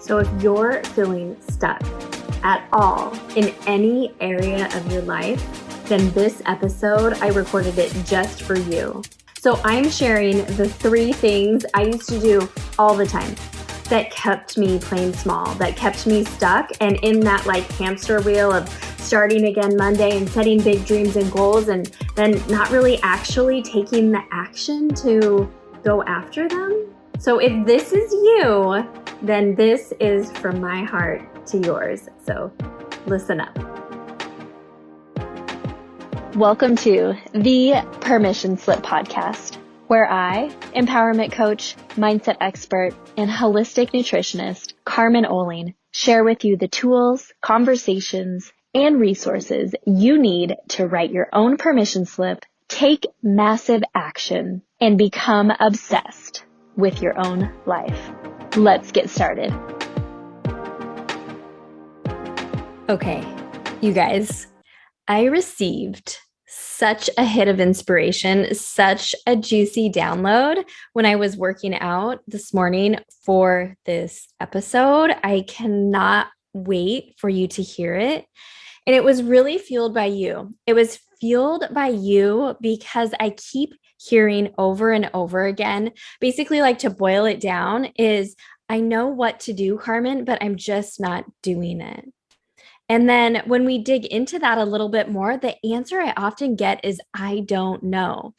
So if you're feeling stuck at all in any area of your life, then this episode, I recorded it just for you. So I'm sharing the 3 things I used to do all the time that kept me playing small, that kept me stuck and in that hamster wheel of starting again Monday and setting big dreams and goals and then not really actually taking the action to go after them. So if this is you, then this is from my heart to yours. So listen up. Welcome to the Permission Slip Podcast, where I, empowerment coach, mindset expert, and holistic nutritionist Carmen Oling, share with you the tools, conversations, and resources you need to write your own permission slip, take massive action, and become obsessed with your own life. Let's get started. Okay, you guys, I received such a hit of inspiration, such a juicy download when I was working out this morning for this episode. I cannot wait for you to hear it. And it was really fueled by you. It was fueled by you because I keep hearing over and over again, basically to boil it down is, I know what to do, Carmen, but I'm just not doing it. And then when we dig into that a little bit more, the answer I often get is, I don't know.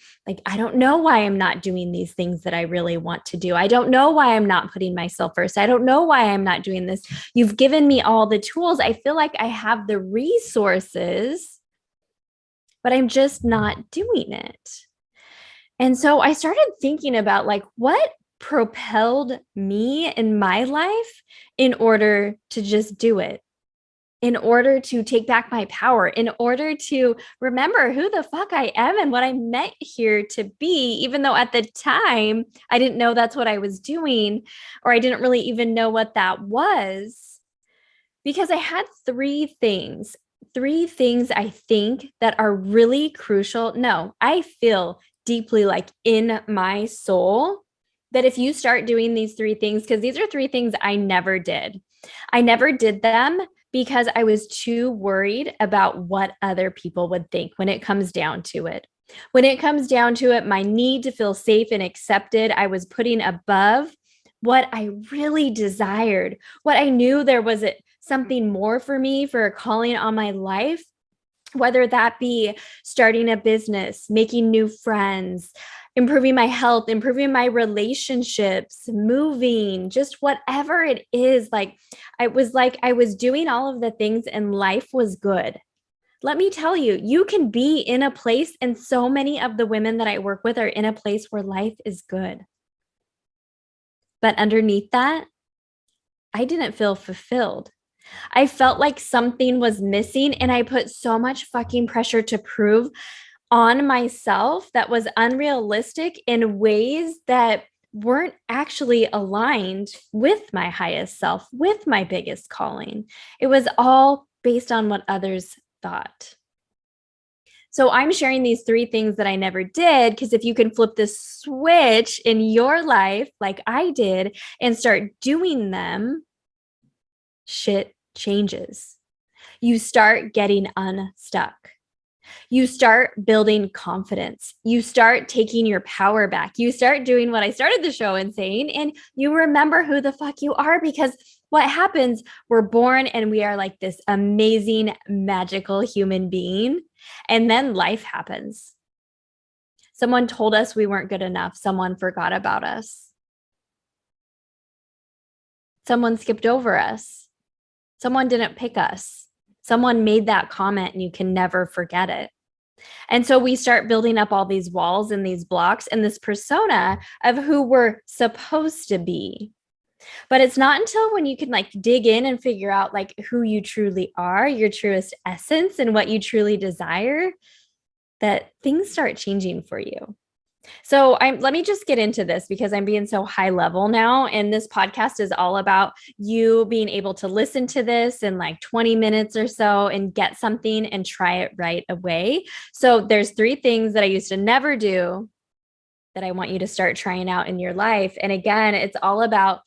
I don't know why I'm not doing these things that I really want to do. I don't know why I'm not putting myself first. I don't know why I'm not doing this. You've given me all the tools. I feel like I have the resources, but I'm just not doing it. And so I started thinking about what propelled me in my life in order to just do it, in order to take back my power, in order to remember who the fuck I am and what I'm meant here to be, even though at the time I didn't know that's what I was doing, or I didn't really even know what that was, because I had 3 things I think that are really crucial. No, I feel deeply in my soul that if you start doing these 3 things, because these are 3 things I never did. I never did them because I was too worried about what other people would think when it comes down to it. When it comes down to it, my need to feel safe and accepted, I was putting above what I really desired, what I knew there was something more for me, for a calling on my life, whether that be starting a business, making new friends, improving my health, improving my relationships, moving, just whatever it is. I was doing all of the things and life was good. Let me tell you, you can be in a place, and so many of the women that I work with are in a place where life is good. But underneath that, I didn't feel fulfilled. I felt like something was missing, and I put so much fucking pressure to prove on myself that was unrealistic in ways that weren't actually aligned with my highest self, with my biggest calling. It was all based on what others thought. So I'm sharing these 3 things that I never did, because if you can flip the switch in your life like I did and start doing them, shit changes. You start getting unstuck. You start building confidence. You start taking your power back. You start doing what I started the show in saying, and you remember who the fuck you are, because what happens, we're born and we are this amazing, magical human being. And then life happens. Someone told us we weren't good enough. Someone forgot about us. Someone skipped over us. Someone didn't pick us. Someone made that comment and you can never forget it. And so we start building up all these walls and these blocks and this persona of who we're supposed to be. But it's not until when you can dig in and figure out who you truly are, your truest essence, and what you truly desire, that things start changing for you. So let me just get into this, because I'm being so high level now. And this podcast is all about you being able to listen to this in 20 minutes or so and get something and try it right away. So there's 3 things that I used to never do that I want you to start trying out in your life. And again, it's all about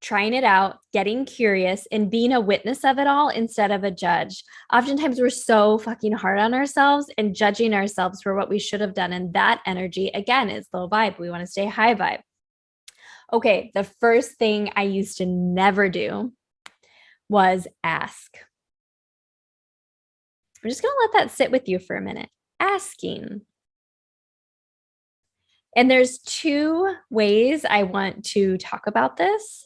trying it out, getting curious, and being a witness of it all instead of a judge. Oftentimes, we're so fucking hard on ourselves and judging ourselves for what we should have done. And that energy, again, is low vibe. We want to stay high vibe. Okay, the first thing I used to never do was ask. I'm just going to let that sit with you for a minute. Asking. And there's two ways I want to talk about this.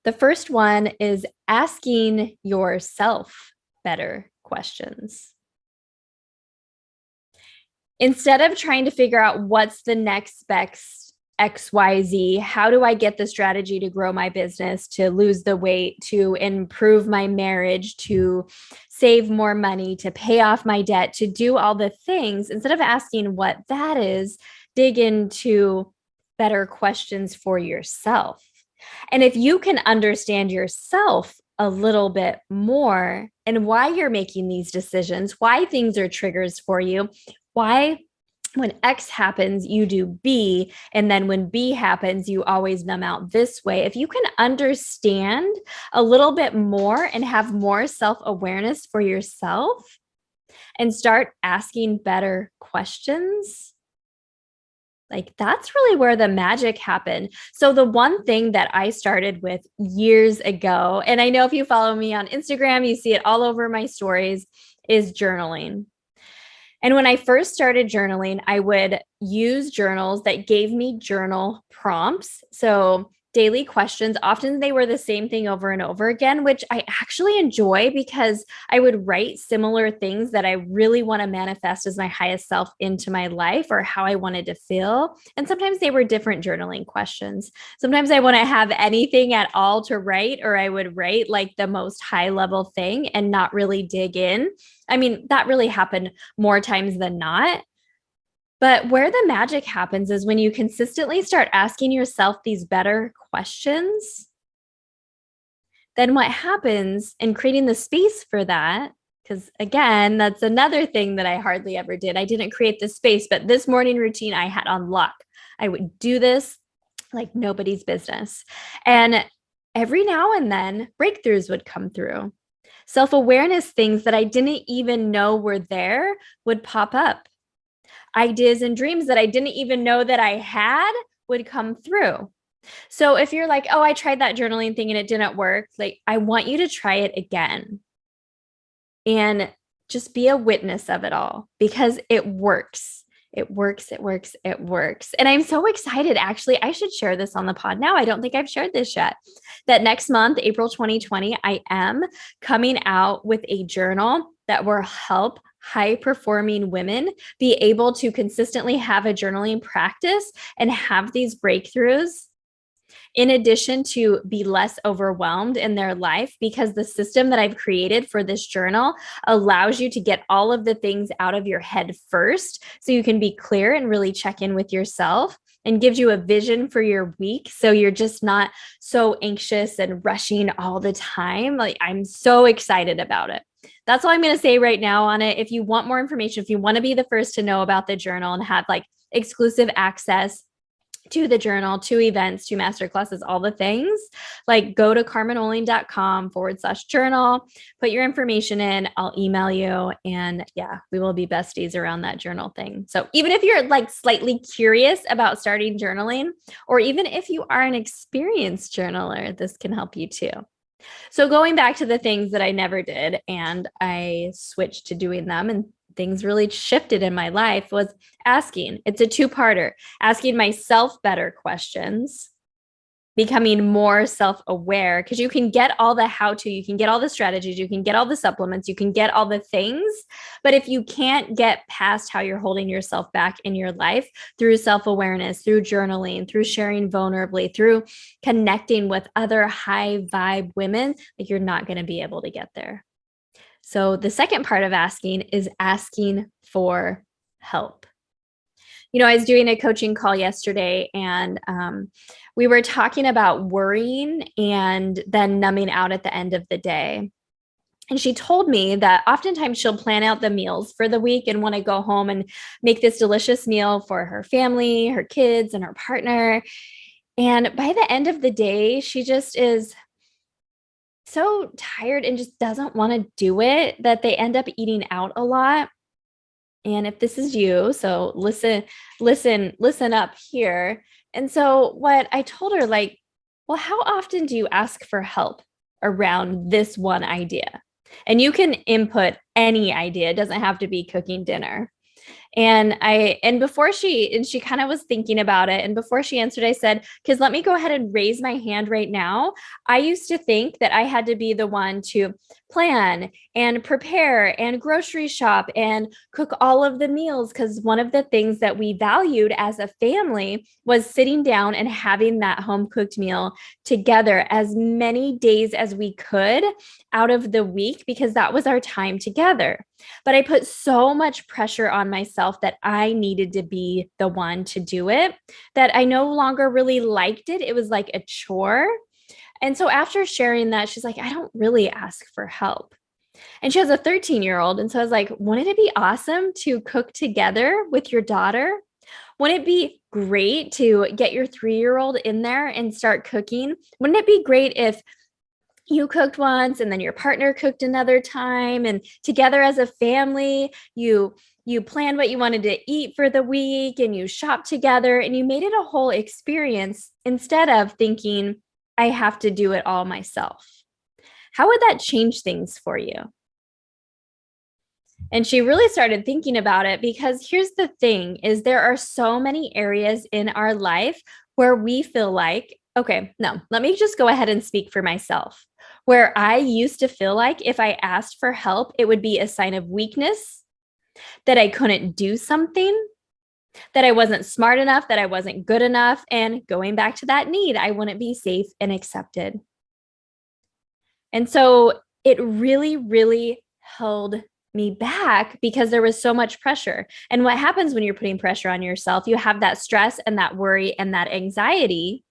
The first one is asking yourself better questions. Instead of trying to figure out what's the next best XYZ, how do I get the strategy to grow my business, to lose the weight, to improve my marriage, to save more money, to pay off my debt, to do all the things, instead of asking what that is, dig into better questions for yourself. And if you can understand yourself a little bit more and why you're making these decisions, why things are triggers for you, why when X happens, you do B, and then when B happens, you always numb out this way. If you can understand a little bit more and have more self-awareness for yourself and start asking better questions, like that's really where the magic happened. So the one thing that I started with years ago, and I know if you follow me on Instagram, you see it all over my stories, is journaling. And when I first started journaling, I would use journals that gave me journal prompts. So daily questions, often they were the same thing over and over again, which I actually enjoy because I would write similar things that I really want to manifest as my highest self into my life or how I wanted to feel. And sometimes they were different journaling questions. Sometimes I want to have anything at all to write, or I would write like the most high level thing and not really dig in. I mean, that really happened more times than not. But where the magic happens is when you consistently start asking yourself these better questions, then what happens in creating the space for that, because again, that's another thing that I hardly ever did. I didn't create the space, but this morning routine I had on lock. I would do this like nobody's business. And every now and then breakthroughs would come through. Self-awareness things that I didn't even know were there would pop up. Ideas and dreams that I didn't even know that I had would come through. So if you're like, oh, I tried that journaling thing and it didn't work, like I want you to try it again and just be a witness of it all because it works. It works. It works. It works. And I'm so excited. Actually, I should share this on the pod now. I don't think I've shared this yet. That next month, April 2020, I am coming out with a journal that will help high performing women be able to consistently have a journaling practice and have these breakthroughs, in addition to be less overwhelmed in their life, because the system that I've created for this journal allows you to get all of the things out of your head first so you can be clear and really check in with yourself, and gives you a vision for your week so you're just not so anxious and rushing all the time. Like I'm so excited about it. That's all I'm going to say right now on it. If you want more information, if you want to be the first to know about the journal and have like exclusive access to the journal, to events, to masterclasses, all the things, like go to carmenoling.com/journal, put your information in, I'll email you. And yeah, we will be besties around that journal thing. So even if you're like slightly curious about starting journaling, or even if you are an experienced journaler, this can help you too. So going back to the things that I never did and I switched to doing them and things really shifted in my life was asking. It's a two-parter. Asking myself better questions, becoming more self-aware, because you can get all the how-to, you can get all the strategies, you can get all the supplements, you can get all the things. But if you can't get past how you're holding yourself back in your life through self-awareness, through journaling, through sharing vulnerably, through connecting with other high vibe women, like you're not going to be able to get there. So the second part of asking is asking for help. You know, I was doing a coaching call yesterday and we were talking about worrying and then numbing out at the end of the day. And she told me that oftentimes she'll plan out the meals for the week and want to go home and make this delicious meal for her family, her kids, and her partner. And by the end of the day, she just is so tired and just doesn't want to do it that they end up eating out a lot. And if this is you, so listen up here. And so what I told her, like, well, how often do you ask for help around this one idea? And you can input any idea, it doesn't have to be cooking dinner. And before she kind of was thinking about it, and before she answered, I said, because let me go ahead and raise my hand right now. I used to think that I had to be the one to plan and prepare and grocery shop and cook all of the meals, because one of the things that we valued as a family was sitting down and having that home cooked meal together as many days as we could out of the week, because that was our time together. But I put so much pressure on myself that I needed to be the one to do it, that I no longer really liked it. It was like a chore. And so after sharing that, she's like, I don't really ask for help. And she has a 13-year-old. And so I was like, wouldn't it be awesome to cook together with your daughter? Wouldn't it be great to get your 3-year-old in there and start cooking? Wouldn't it be great if you cooked once and then your partner cooked another time, and together as a family you planned what you wanted to eat for the week and you shopped together and you made it a whole experience instead of thinking I have to do it all myself? How would that change things for you? And she really started thinking about it, because here's the thing is there are so many areas in our life where we feel like, okay, no, let me just go ahead and speak for myself. Where I used to feel like if I asked for help, it would be a sign of weakness, that I couldn't do something, that I wasn't smart enough, that I wasn't good enough. And going back to that need, I wouldn't be safe and accepted. And so it really, really held me back because there was so much pressure. And what happens when you're putting pressure on yourself? You have that stress and that worry and that anxiety.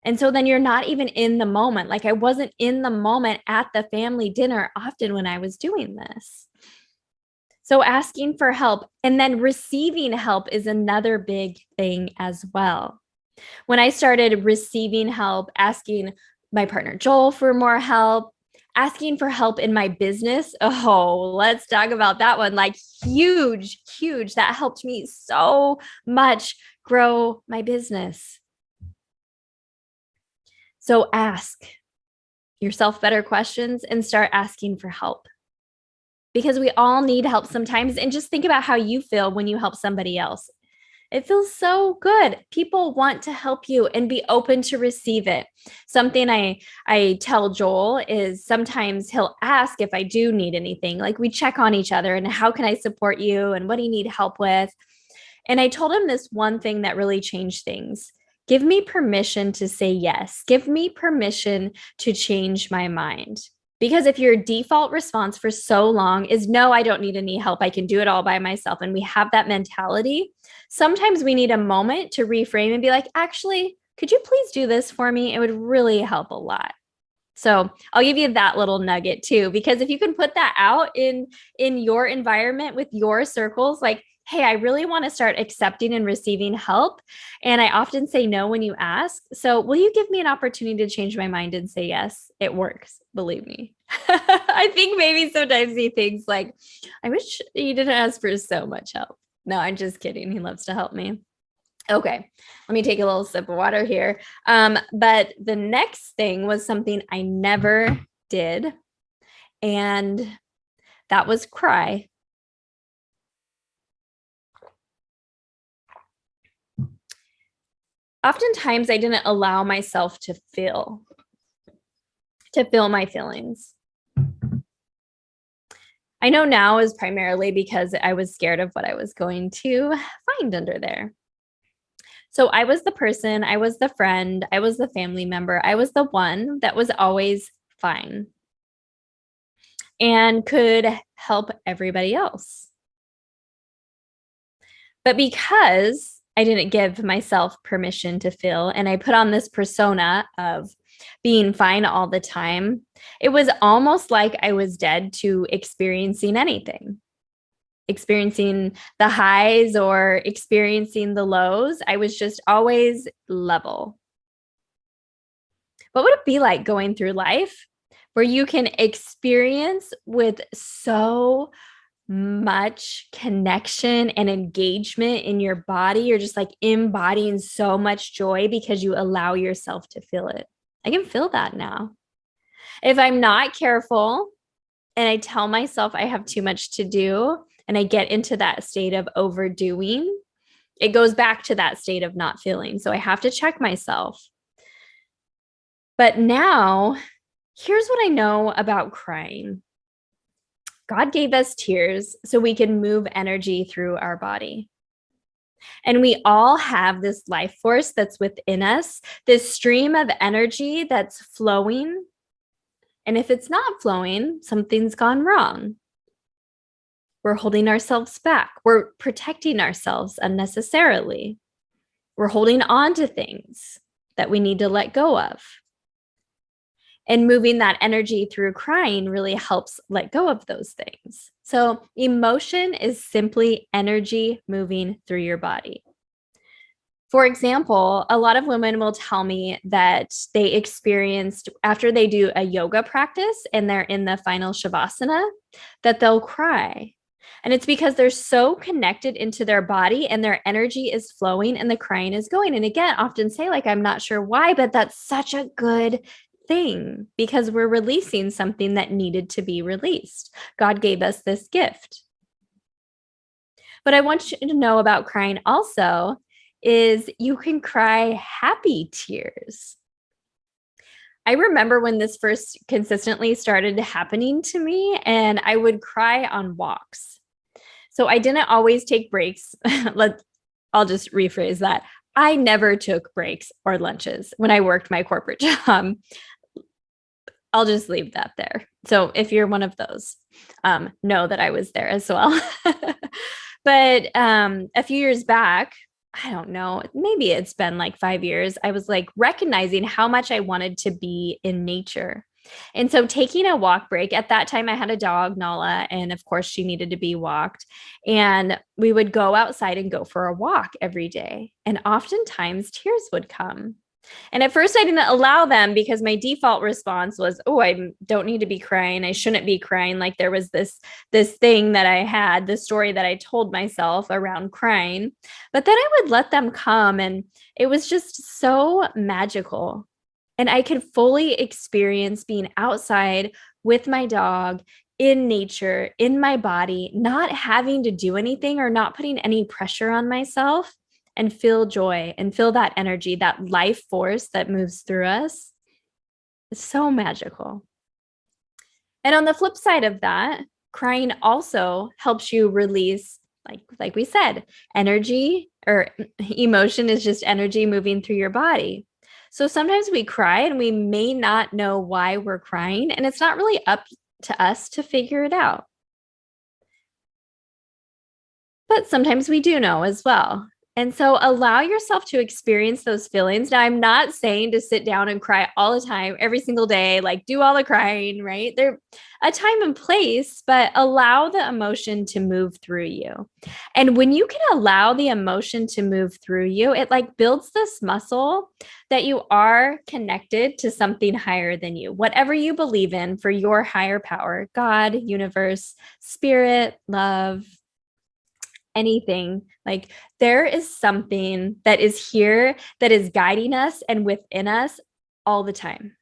And so then you're not even in the moment. Like I wasn't in the moment at the family dinner often when I was doing this. So asking for help and then receiving help is another big thing as well. When I started receiving help, asking my partner Joel for more help, asking for help in my business. Oh, let's talk about that one. Like huge, huge. That helped me so much grow my business. So ask yourself better questions and start asking for help, because we all need help sometimes. And just think about how you feel when you help somebody else. It feels so good. People want to help you and be open to receive it. Something I tell Joel is sometimes he'll ask if I do need anything. Like we check on each other and how can I support you and what do you need help with? And I told him this one thing that really changed things. Give me permission to say yes. Give me permission to change my mind. Because if your default response for so long is, no, I don't need any help, I can do it all by myself, and we have that mentality, sometimes we need a moment to reframe and be like, actually, could you please do this for me? It would really help a lot. So I'll give you that little nugget too, because if you can put that out in your environment with your circles, like, hey, I really want to start accepting and receiving help. And I often say no when you ask. So will you give me an opportunity to change my mind and say yes? It works. Believe me. I think maybe sometimes he thinks like, I wish you didn't ask for so much help. No, I'm just kidding. He loves to help me. Okay, let me take a little sip of water here. But the next thing was something I never did, and that was cry. Oftentimes, I didn't allow myself to feel my feelings. I know now is primarily because I was scared of what I was going to find under there. So I was the person, I was the friend, I was the family member, I was the one that was always fine and could help everybody else. But because I didn't give myself permission to feel, and I put on this persona of being fine all the time, it was almost like I was dead to experiencing anything. experiencing the highs or experiencing the lows. I was just always level. What would it be like going through life where you can experience with so much connection and engagement in your body? You're just like embodying so much joy because you allow yourself to feel it. I can feel that now. If I'm not careful and I tell myself I have too much to do and I get into that state of overdoing, it goes back to that state of not feeling. So I have to check myself. But now, here's what I know about crying. God gave us tears so we can move energy through our body. And we all have this life force that's within us, this stream of energy that's flowing. And if it's not flowing, something's gone wrong. We're holding ourselves back. We're protecting ourselves unnecessarily. We're holding on to things that we need to let go of. And moving that energy through crying really helps let go of those things. So, emotion is simply energy moving through your body. For example, a lot of women will tell me that they experienced after they do a yoga practice and they're in the final shavasana, that they'll cry. And it's because they're so connected into their body and their energy is flowing and the crying is going. And again, often say, like, I'm not sure why, but that's such a good thing because we're releasing something that needed to be released. God gave us this gift. But I want you to know about crying also is you can cry happy tears. I remember when this first consistently started happening to me, and I would cry on walks. So I didn't always take breaks. I'll just rephrase that. I never took breaks or lunches when I worked my corporate job. I'll just leave that there. So if you're one of those, know that I was there as well. But a few years back, I don't know, maybe it's been like 5 years, I was like recognizing how much I wanted to be in nature. And so taking a walk break, at that time I had a dog, Nala, and of course she needed to be walked. And we would go outside and go for a walk every day. And oftentimes tears would come. And at first I didn't allow them because my default response was, oh, I don't need to be crying. I shouldn't be crying. Like there was this thing that I had, the story that I told myself around crying. But then I would let them come and it was just so magical. And I could fully experience being outside with my dog in nature, in my body, not having to do anything or not putting any pressure on myself, and feel joy and feel that energy, that life force that moves through us. It's so magical. And on the flip side of that, crying also helps you release, like we said, energy or emotion is just energy moving through your body. So sometimes we cry and we may not know why we're crying, and it's not really up to us to figure it out. But sometimes we do know as well. And so allow yourself to experience those feelings. Now, I'm not saying to sit down and cry all the time, every single day, like do all the crying, right? There's a time and place, but allow the emotion to move through you. And when you can allow the emotion to move through you, it like builds this muscle that you are connected to something higher than you, whatever you believe in for your higher power, God, universe, spirit, love, anything. Like there is something that is here that is guiding us and within us all the time.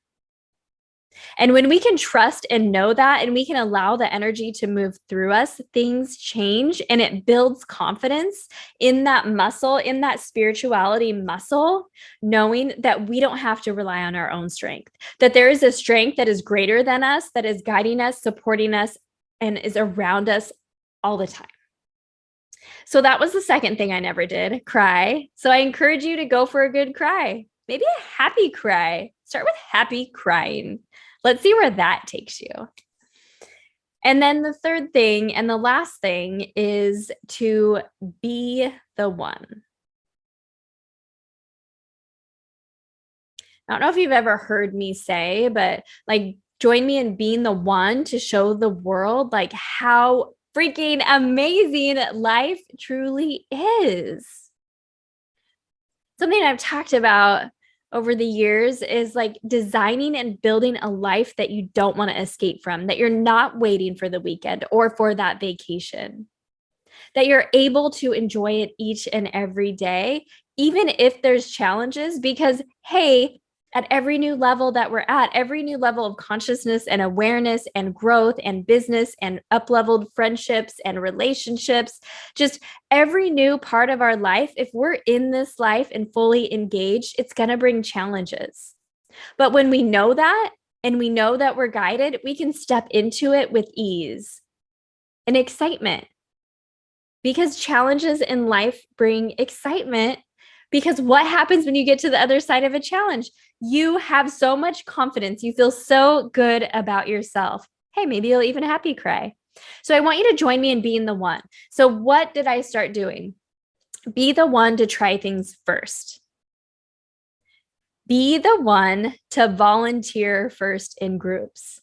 And when we can trust and know that, and we can allow the energy to move through us, things change and it builds confidence in that muscle, in that spirituality muscle, knowing that we don't have to rely on our own strength, that there is a strength that is greater than us, that is guiding us, supporting us, and is around us all the time. So that was the second thing I never did, cry. So I encourage you to go for a good cry, maybe a happy cry. Start with happy crying. Let's see where that takes you. And then the third thing and the last thing is to be the one. I don't know if you've ever heard me say, but like join me in being the one to show the world like how freaking amazing life truly is. Something I've talked about over the years is like designing and building a life that you don't want to escape from, that you're not waiting for the weekend or for that vacation, that you're able to enjoy it each and every day, even if there's challenges, because, hey, at every new level that we're at, every new level of consciousness and awareness and growth and business and up-leveled friendships and relationships, just every new part of our life, if we're in this life and fully engaged, it's going to bring challenges. But when we know that and we know that we're guided, we can step into it with ease and excitement, because challenges in life bring excitement. Because what happens when you get to the other side of a challenge? You have so much confidence. You feel so good about yourself. Hey, maybe you'll even happy cry. So I want you to join me in being the one. So what did I start doing? Be the one to try things first. Be the one to volunteer first in groups,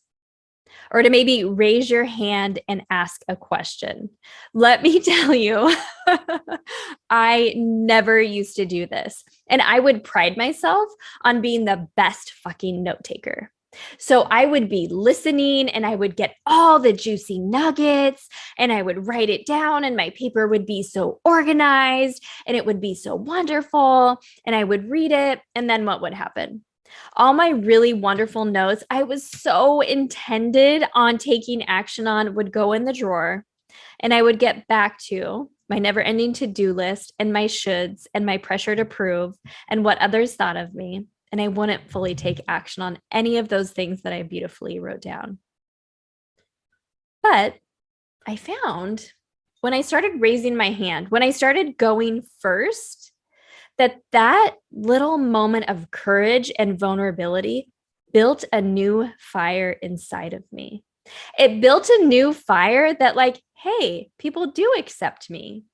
or to maybe raise your hand and ask a question. Let me tell you, I never used to do this. And I would pride myself on being the best fucking note taker. So I would be listening and I would get all the juicy nuggets and I would write it down, and my paper would be so organized and it would be so wonderful. And I would read it. And then what would happen? All my really wonderful notes I was so intended on taking action on would go in the drawer, and I would get back to my never-ending to-do list and my shoulds and my pressure to prove and what others thought of me. And I wouldn't fully take action on any of those things that I beautifully wrote down. But I found when I started raising my hand, when I started going first, that little moment of courage and vulnerability built a new fire inside of me. It built a new fire that, like, hey, people do accept me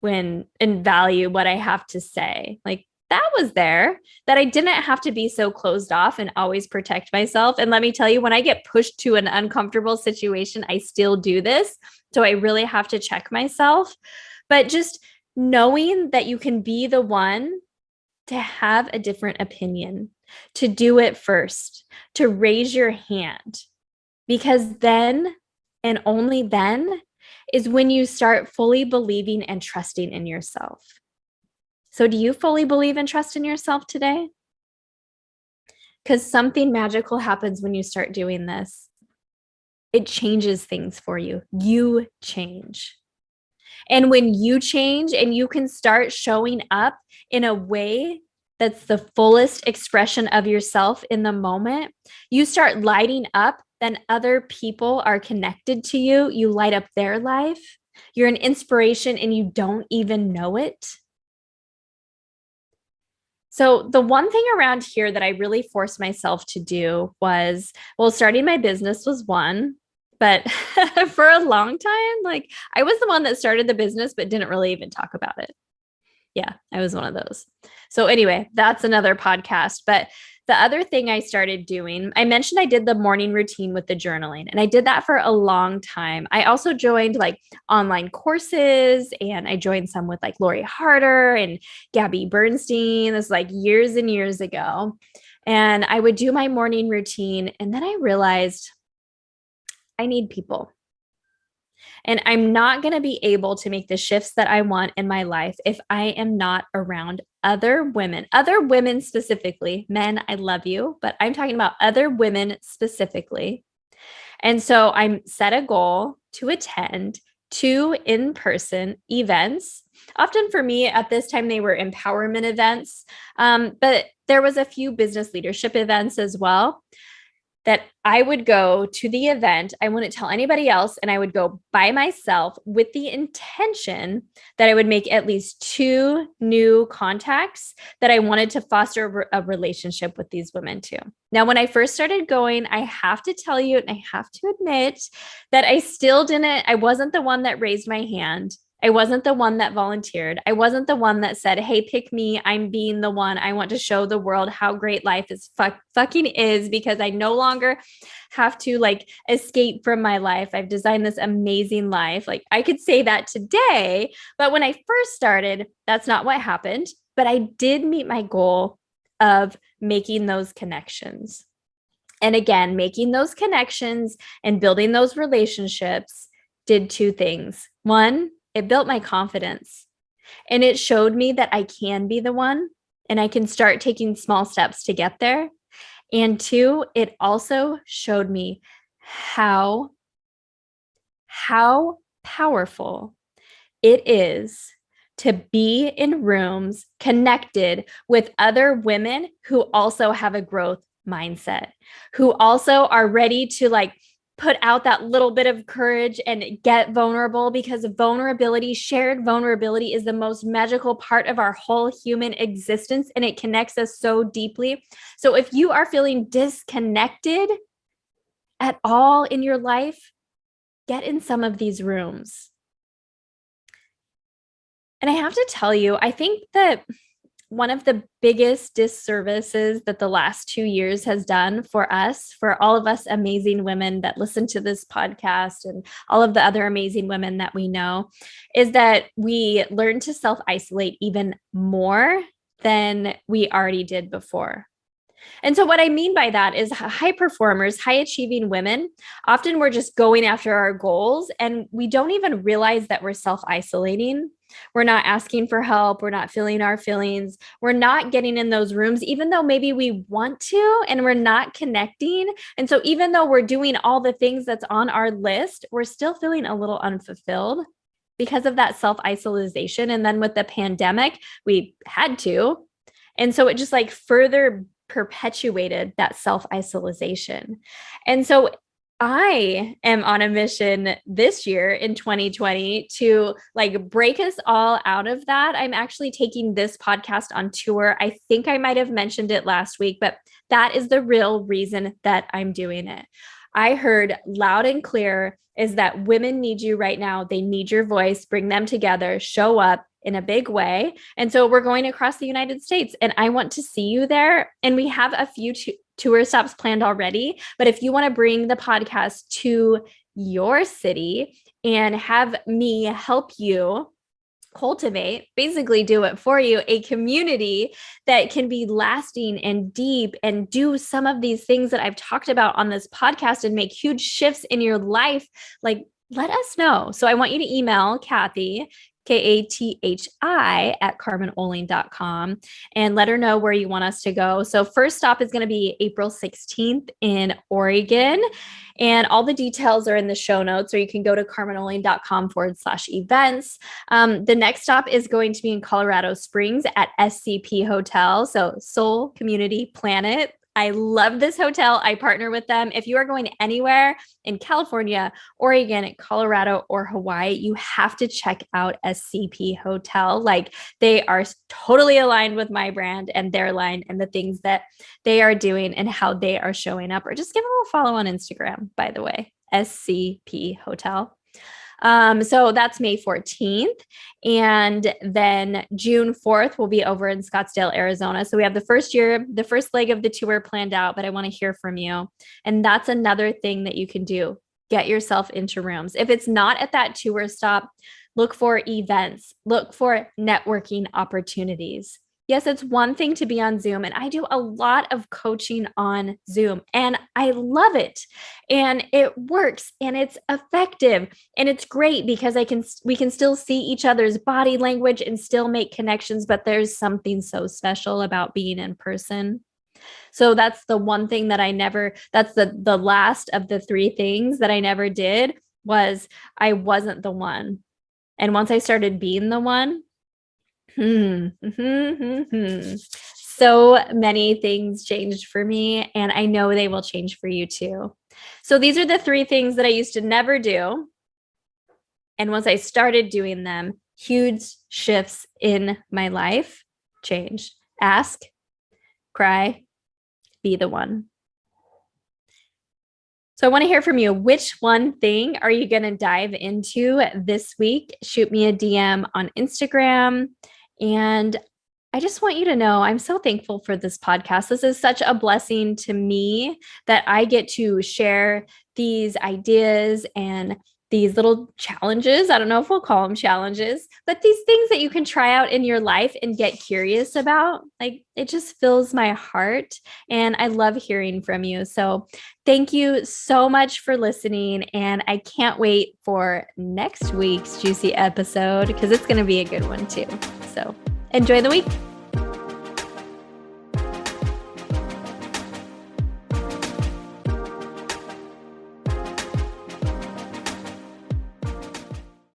when and value what I have to say. Like, that was there, that I didn't have to be so closed off and always protect myself. And let me tell you, when I get pushed to an uncomfortable situation, I still do this. So I really have to check myself. But just knowing that you can be the one to have a different opinion, to do it first, to raise your hand, because then and only then is when you start fully believing and trusting in yourself. So do you fully believe and trust in yourself today? Because something magical happens when you start doing this. It changes things for you. You change. And when you change and you can start showing up in a way that's the fullest expression of yourself in the moment, you start lighting up, then other people are connected to you. You light up their life. You're an inspiration and you don't even know it. So the one thing around here that I really forced myself to do was, well, starting my business was one, but for a long time, like, I was the one that started the business, but didn't really even talk about it. Yeah, I was one of those. So anyway, that's another podcast. But the other thing I started doing, I mentioned I did the morning routine with the journaling, and I did that for a long time. I also joined like online courses, and I joined some with like Lori Harder and Gabby Bernstein. This was like years and years ago. And I would do my morning routine, and then I realized I need people. And I'm not going to be able to make the shifts that I want in my life if I am not around other women specifically. Men, I love you, but I'm talking about other women specifically. And so I set a goal to attend 2 in-person events. Often for me at this time, they were empowerment events, but there was a few business leadership events as well, that I would go to the event. I wouldn't tell anybody else. And I would go by myself with the intention that I would make at least 2 new contacts that I wanted to foster a relationship with these women too. Now, when I first started going, I have to tell you, and I have to admit that I wasn't the one that raised my hand. I wasn't the one that volunteered. I wasn't the one that said, hey, pick me. I'm being the one. I want to show the world how great life is fucking is, because I no longer have to like escape from my life. I've designed this amazing life. Like I could say that today, but when I first started, that's not what happened. But I did meet my goal of making those connections. And again, making those connections and building those relationships did two things. One, it built my confidence and it showed me that I can be the one and I can start taking small steps to get there. And two, it also showed me how powerful it is to be in rooms connected with other women who also have a growth mindset, who also are ready to like put out that little bit of courage and get vulnerable, because vulnerability, shared vulnerability, is the most magical part of our whole human existence and it connects us so deeply. So if you are feeling disconnected at all in your life, get in some of these rooms. And I have to tell you, I think that one of the biggest disservices that the last 2 years has done for us, for all of us amazing women that listen to this podcast and all of the other amazing women that we know, is that we learn to self-isolate even more than we already did before. And so, what I mean by that is high performers, high achieving women, often we're just going after our goals and we don't even realize that we're self isolating. We're not asking for help. We're not feeling our feelings. We're not getting in those rooms, even though maybe we want to, and we're not connecting. And so, even though we're doing all the things that's on our list, we're still feeling a little unfulfilled because of that self isolation. And then with the pandemic, we had to. And so it just like further perpetuated that self-isolation. And so I am on a mission this year in 2020 to like break us all out of that. I'm actually taking this podcast on tour. I think I might have mentioned it last week, but that is the real reason that I'm doing it. I heard loud and clear is that women need you right now. They need your voice. Bring them together, show up in a big way. And so we're going across the United States and I want to see you there. And we have a few tour stops planned already. But if you want to bring the podcast to your city and have me help you cultivate, basically do it for you, a community that can be lasting and deep and do some of these things that I've talked about on this podcast and make huge shifts in your life, like let us know. So I want you to email Kathy, Kathi at carmenoling.com and let her know where you want us to go. So first stop is going to be April 16th in Oregon. And all the details are in the show notes, or you can go to carmenoling.com/events. The next stop is going to be in Colorado Springs at SCP Hotel. So Soul Community Planet. I love this hotel. I partner with them. If you are going anywhere in California, Oregon, Colorado, or Hawaii, you have to check out SCP Hotel. Like they are totally aligned with my brand and their line and the things that they are doing and how they are showing up. Or just give them a follow on Instagram, by the way, SCP Hotel. So that's May 14th. And then June 4th, we'll be over in Scottsdale, Arizona. So we have the first leg of the tour planned out, but I want to hear from you. And that's another thing that you can do. Get yourself into rooms. If it's not at that tour stop, look for events, look for networking opportunities. Yes, it's one thing to be on Zoom, and I do a lot of coaching on Zoom, and I love it, and it works, and it's effective, and it's great because we can still see each other's body language and still make connections, but there's something so special about being in person. So that's the one thing that that's the last of the three things that I never did was I wasn't the one. And once I started being the one, so many things changed for me, and I know they will change for you too. So these are the three things that I used to never do. And once I started doing them, huge shifts in my life changed. Ask, cry, be the one. So I want to hear from you. Which one thing are you going to dive into this week? Shoot me a DM on Instagram. And I just want you to know I'm so thankful for this podcast. This is such a blessing to me that I get to share these ideas and these little challenges. I don't know if we'll call them challenges, but these things that you can try out in your life and get curious about. Like, it just fills my heart. And I love hearing from you. So thank you so much for listening. And I can't wait for next week's juicy episode because it's going to be a good one too. So enjoy the week.